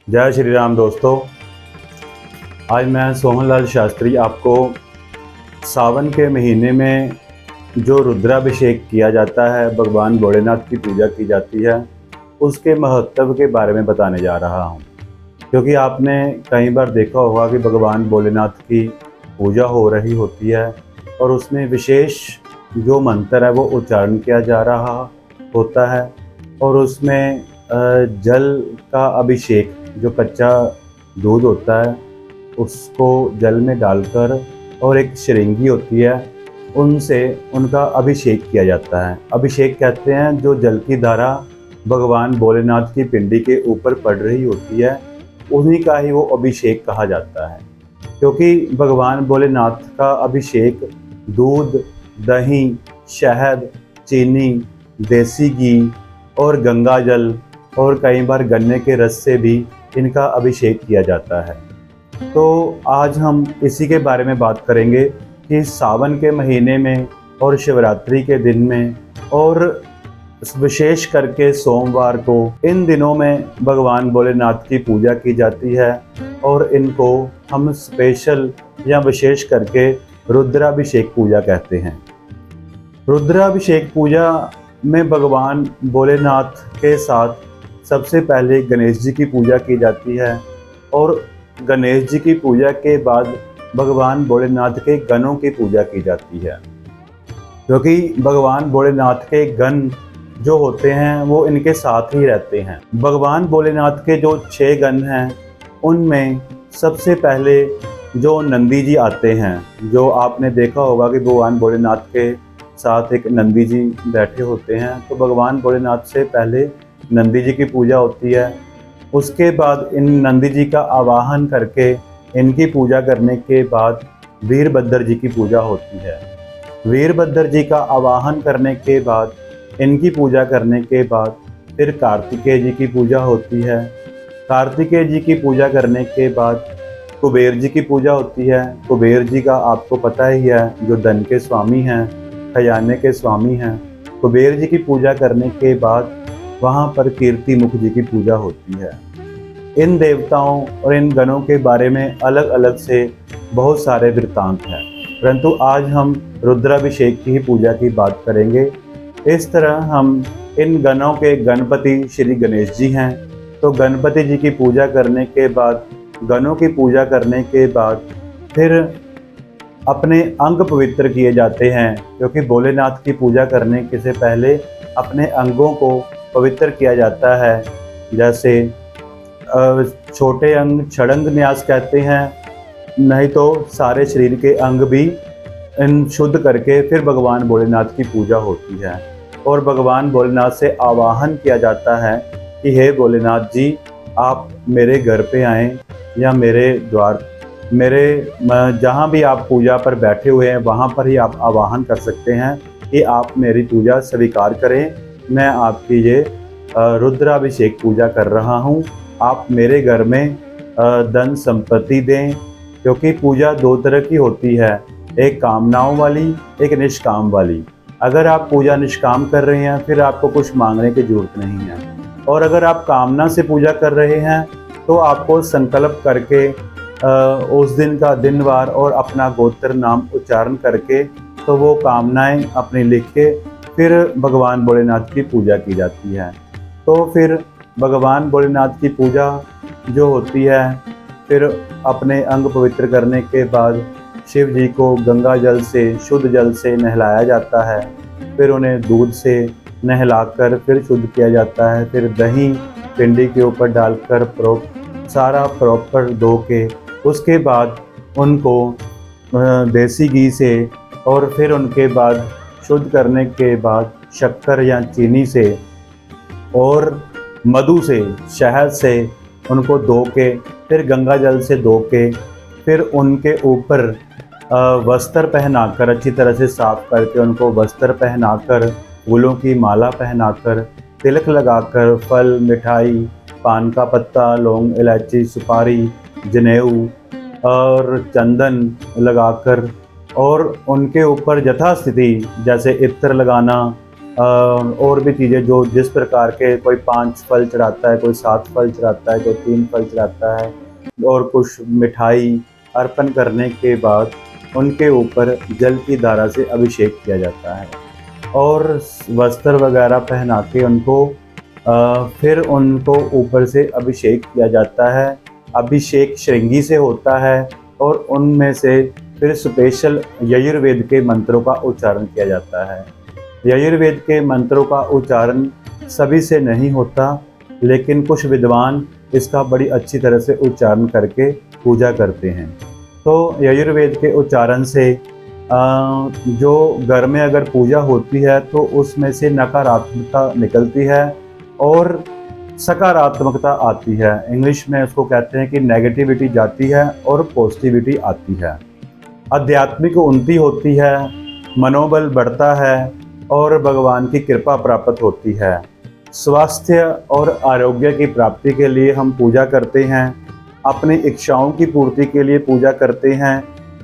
जय श्री राम दोस्तों। आज मैं सोहनलाल शास्त्री आपको सावन के महीने में जो रुद्राभिषेक किया जाता है, भगवान भोलेनाथ की पूजा की जाती है, उसके महत्व के बारे में बताने जा रहा हूँ। क्योंकि आपने कई बार देखा होगा कि भगवान भोलेनाथ की पूजा हो रही होती है और उसमें विशेष जो मंत्र है वो उच्चारण किया जा रहा होता है और उसमें जल का अभिषेक, जो कच्चा दूध होता है उसको जल में डालकर और एक श्रृंगी होती है उनसे उनका अभिषेक किया जाता है। अभिषेक कहते हैं जो जल की धारा भगवान भोलेनाथ की पिंडी के ऊपर पड़ रही होती है, उन्हीं का ही वो अभिषेक कहा जाता है। क्योंकि भगवान भोलेनाथ का अभिषेक दूध, दही, शहद, चीनी, देसी घी और गंगा जल और कई बार गन्ने के रस से भी इनका अभिषेक किया जाता है। तो आज हम इसी के बारे में बात करेंगे कि सावन के महीने में और शिवरात्रि के दिन में और विशेष करके सोमवार को इन दिनों में भगवान भोलेनाथ की पूजा की जाती है और इनको हम स्पेशल या विशेष करके रुद्राभिषेक पूजा कहते हैं। रुद्राभिषेक पूजा में भगवान भोलेनाथ के साथ सबसे पहले गणेश जी की पूजा की जाती है और गणेश जी की पूजा के बाद भगवान भोलेनाथ के गणों की पूजा की जाती है। क्योंकि भगवान भोलेनाथ के गण जो होते हैं वो इनके साथ ही रहते हैं। भगवान भोलेनाथ के जो 6 गण हैं उनमें सबसे पहले जो नंदी जी आते हैं, जो आपने देखा होगा कि भगवान भोलेनाथ के साथ एक नंदी जी बैठे होते हैं। तो भगवान भोलेनाथ से पहले नंदी जी की पूजा होती है। उसके बाद इन नंदी जी का आवाहन करके इनकी पूजा करने के बाद वीरभद्र जी की पूजा होती है। वीरभद्र जी का आवाहन करने के बाद, इनकी पूजा करने के बाद फिर कार्तिकेय जी की पूजा होती है। कार्तिकेय जी की पूजा करने के बाद कुबेर जी की पूजा होती है। कुबेर जी का आपको पता ही है, जो धन के स्वामी हैं, खजाने के स्वामी हैं। कुबेर जी की पूजा करने के बाद वहाँ पर कीर्तिमुख जी की पूजा होती है। इन देवताओं और इन गणों के बारे में अलग अलग से बहुत सारे वृत्तांत हैं, परंतु आज हम रुद्राभिषेक की ही पूजा की बात करेंगे। इस तरह हम इन गणों के गणपति श्री गणेश जी हैं। तो गणपति जी की पूजा करने के बाद, गणों की पूजा करने के बाद फिर अपने अंग पवित्र किए जाते हैं। क्योंकि भोलेनाथ की पूजा करने के से पहले अपने अंगों को पवित्र किया जाता है। जैसे छोटे अंग छड़ंग न्यास कहते हैं, नहीं तो सारे शरीर के अंग भी इन शुद्ध करके फिर भगवान भोलेनाथ की पूजा होती है। और भगवान भोलेनाथ से आवाहन किया जाता है कि हे भोलेनाथ जी, आप मेरे घर पे आएँ या मेरे द्वार, जहाँ भी आप पूजा पर बैठे हुए हैं वहाँ पर ही आप आवाहन कर सकते हैं कि आप मेरी पूजा स्वीकार करें। मैं आपकी ये रुद्राभिषेक पूजा कर रहा हूँ, आप मेरे घर में धन संपत्ति दें। क्योंकि पूजा 2 तरह की होती है, एक कामनाओं वाली, एक निष्काम वाली। अगर आप पूजा निष्काम कर रहे हैं फिर आपको कुछ मांगने की जरूरत नहीं है, और अगर आप कामना से पूजा कर रहे हैं तो आपको संकल्प करके उस दिन का दिनवार और अपना गोत्र नाम उच्चारण करके तो वो कामनाएं अपनी लिख के फिर भगवान भोलेनाथ की पूजा की जाती है। तो फिर भगवान भोलेनाथ की पूजा जो होती है, फिर अपने अंग पवित्र करने के बाद शिव जी को गंगा जल से, शुद्ध जल से नहलाया जाता है। फिर उन्हें दूध से नहलाकर फिर शुद्ध किया जाता है। फिर दही पिंडी के ऊपर डालकर सारा प्रॉपर धो के उसके बाद उनको देसी घी से और फिर उनके बाद शुद्ध करने के बाद शक्कर या चीनी से और मधु से, शहद से उनको धो के फिर गंगा जल से धो के फिर उनके ऊपर वस्त्र पहनाकर, अच्छी तरह से साफ करके उनको वस्त्र पहनाकर, फूलों की माला पहनाकर, तिलक लगाकर, फल, मिठाई, पान का पत्ता, लौंग, इलायची, सुपारी, जनेऊ और चंदन लगाकर और उनके ऊपर यथास्थिति जैसे इत्र लगाना और भी चीज़ें जो जिस प्रकार के कोई 5 फल चढ़ाता है, कोई 7 फल चढ़ाता है, कोई 3 फल चढ़ाता है, और कुछ मिठाई अर्पण करने के बाद उनके ऊपर जल की धारा से अभिषेक किया जाता है और वस्त्र वगैरह पहना के उनको फिर उनको ऊपर से अभिषेक किया जाता है। अभिषेक श्रृंगी से होता है और उनमें से फिर स्पेशल यजुर्वेद के मंत्रों का उच्चारण किया जाता है। यजुर्वेद के मंत्रों का उच्चारण सभी से नहीं होता, लेकिन कुछ विद्वान इसका बड़ी अच्छी तरह से उच्चारण करके पूजा करते हैं। तो यजुर्वेद के उच्चारण से जो घर में अगर पूजा होती है तो उसमें से नकारात्मकता निकलती है और सकारात्मकता आती है। इंग्लिश में उसको कहते हैं कि नेगेटिविटी जाती है और पॉजिटिविटी आती है। आध्यात्मिक उन्नति होती है, मनोबल बढ़ता है और भगवान की कृपा प्राप्त होती है। स्वास्थ्य और आरोग्य की प्राप्ति के लिए हम पूजा करते हैं, अपनी इच्छाओं की पूर्ति के लिए पूजा करते हैं।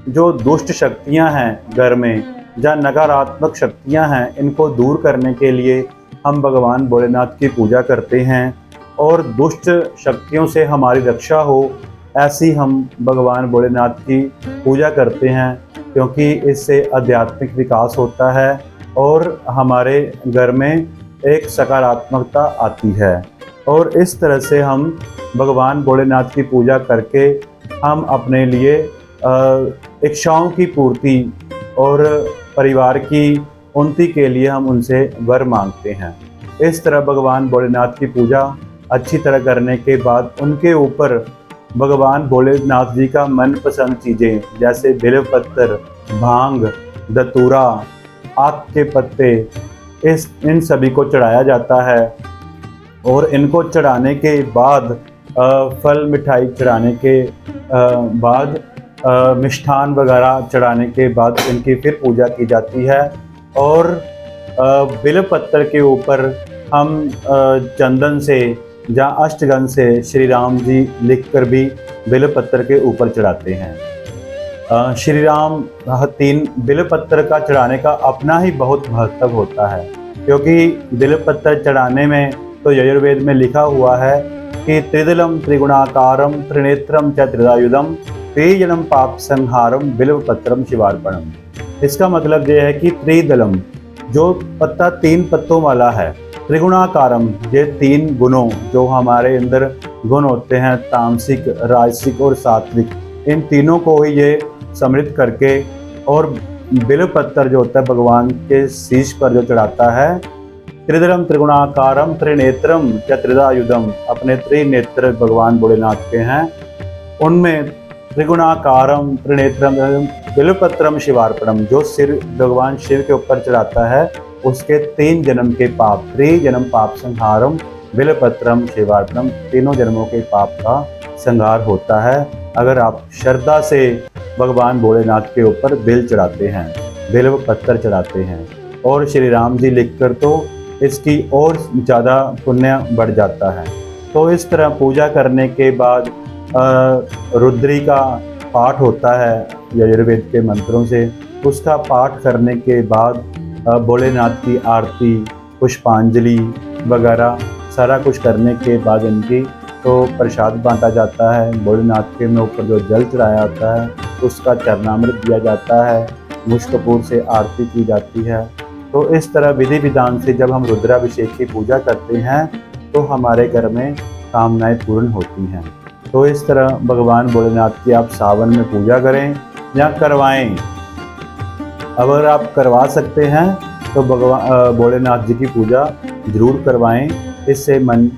जो दुष्ट शक्तियां हैं घर में, या नकारात्मक शक्तियां हैं, इनको दूर करने के लिए हम भगवान भोलेनाथ की पूजा करते हैं और दुष्ट शक्तियों से हमारी रक्षा हो, ऐसी हम भगवान भोलेनाथ की पूजा करते हैं, क्योंकि इससे आध्यात्मिक विकास होता है और हमारे घर में एक सकारात्मकता आती है। और इस तरह से हम भगवान भोलेनाथ की पूजा करके हम अपने लिए इच्छाओं की पूर्ति और परिवार की उन्नति के लिए हम उनसे वर मांगते हैं। इस तरह भगवान भोलेनाथ की पूजा अच्छी तरह करने के बाद उनके ऊपर भगवान भोलेनाथ जी का मनपसंद चीज़ें जैसे बेलपत्र, भांग, धतूरा, आक के पत्ते, इन सभी को चढ़ाया जाता है। और इनको चढ़ाने के बाद फल मिठाई चढ़ाने के बाद मिष्ठान वगैरह चढ़ाने के बाद इनकी फिर पूजा की जाती है। और बेलपत्र के ऊपर हम चंदन से या अष्टगंध से श्री राम जी लिखकर भी बेलपत्र के ऊपर चढ़ाते हैं। श्री राम 3 बेलपत्र का चढ़ाने का अपना ही बहुत महत्व होता है, क्योंकि बेलपत्र चढ़ाने में तो यजुर्वेद में लिखा हुआ है कि त्रिदलम त्रिगुणाकारम त्रिनेत्रम च त्रिदायुधम त्रिजनम पाप संहारम बिल्वपत्रम शिवार्पणम। इसका मतलब यह है कि त्रिदलम जो पत्ता 3 पत्तों वाला है, त्रिगुणाकारम ये 3 गुणों जो हमारे अंदर गुण होते हैं, तामसिक, राजसिक और सात्विक, इन तीनों को ही ये समृद्ध करके, और बिल्वपत्र जो होता है भगवान के शीश पर जो चढ़ाता है, त्रिदलम त्रिगुणाकारम त्रिनेत्रम च त्रिदायुधम, अपने त्रिनेत्र भगवान भोलेनाथ के हैं, उनमें त्रिगुणाकारम त्रिनेत्रम बिल्वपत्रम शिवार्पणम, जो सिर भगवान शिव के ऊपर चढ़ाता है उसके 3 जन्म के पाप, 3 जन्म पाप संहारम बिल्वपत्रम शिवार्पणम, 3 जन्मों के पाप का संहार होता है अगर आप श्रद्धा से भगवान भोलेनाथ के ऊपर बेल चढ़ाते हैं, बिल्वपत्र चढ़ाते हैं। और श्री राम जी लिखकर तो इसकी और ज़्यादा पुण्य बढ़ जाता है। तो इस तरह पूजा करने के बाद रुद्री का पाठ होता है यजुर्वेद के मंत्रों से। उसका पाठ करने के बाद भोलेनाथ की आरती, पुष्पांजलि वगैरह सारा कुछ करने के बाद इनकी तो प्रसाद बांटा जाता है। भोलेनाथ के में ऊपर जो जल चढ़ाया होता है उसका चरणामृत दिया जाता है, मुझ कपूर से आरती की जाती है। तो इस तरह विधि विधान से जब हम रुद्राभिषेक की पूजा करते हैं तो हमारे घर में कामनाएं पूर्ण होती हैं। तो इस तरह भगवान भोलेनाथ की आप सावन में पूजा करें या करवाएं। अगर आप करवा सकते हैं तो भगवान भोलेनाथ जी की पूजा जरूर करवाएं, इससे मन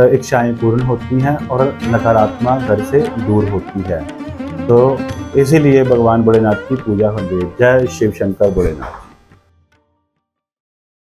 इच्छाएं पूर्ण होती हैं और नकारात्मक घर से दूर होती है। तो इसीलिए भगवान भोलेनाथ की पूजा होती है। जय शिव शंकर भोलेनाथ।